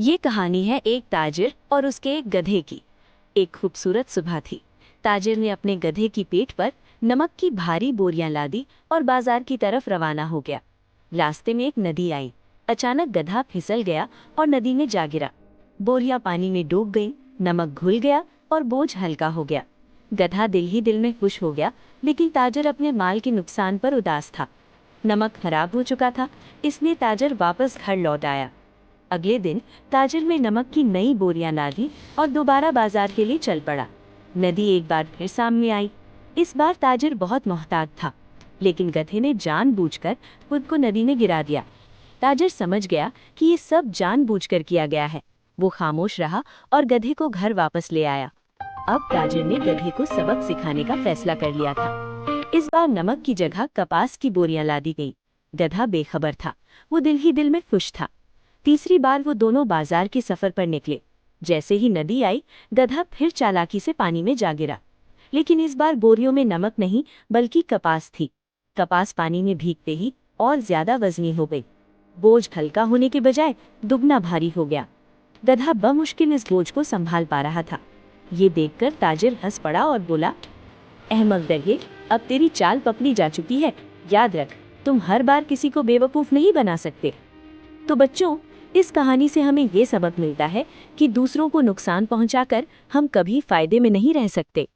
ये कहानी है एक ताजिर और उसके एक गधे की। एक खूबसूरत सुबह थी। ताजिर ने अपने गधे की पीठ पर नमक की भारी बोरियां लादी और बाजार की तरफ रवाना हो गया। रास्ते में एक नदी आई। अचानक गधा फिसल गया और नदी में जा गिरा। बोरियां पानी में डूब गईं, नमक घुल गया और बोझ हल्का हो गया। गधा दिल ही दिल में खुश हो गया, लेकिन ताजिर अपने माल के नुकसान पर उदास था। नमक खराब हो चुका था, इसलिए ताजिर वापस घर लौट आया। अगले दिन ताजिर ने नमक की नई बोरियां लादी और दोबारा बाजार के लिए चल पड़ा। नदी एक बार फिर सामने आई। इस बार ताजिर बहुत मोहताज था, लेकिन गधे ने जानबूझकर खुद को नदी में गिरा दिया। ताजिर समझ गया कि ये सब जानबूझकर किया गया है। वो खामोश रहा और गधे को घर वापस ले आया। अब ताजिर ने गधे को सबक सिखाने का फैसला कर लिया था। इस बार नमक की जगह कपास की बोरियां लादी गई। गधा बेखबर था, वो दिल ही दिल में खुश था। तीसरी बार वो दोनों बाजार के सफर पर निकले। जैसे ही नदी आई, गधा फिर चालाकी से पानी में जा गिरा। लेकिन इस बार बोरियों में नमक नहीं, बल्कि कपास थी। कपास पानी में भीगते ही और ज्यादा वजनी हो गई। बोझ हल्का होने के बजाय दुगना भारी हो गया। गधा बमुश्किल इस बोझ को संभाल पा रहा था। ये देखकर ताजिर हंस पड़ा और बोला, अहमक गधे, अब तेरी चाल पकड़ी जा चुकी है। याद रख, तुम हर बार किसी को बेवकूफ नहीं बना सकते। तो बच्चों, इस कहानी से हमें ये सबक मिलता है कि दूसरों को नुकसान पहुंचाकर हम कभी फायदे में नहीं रह सकते।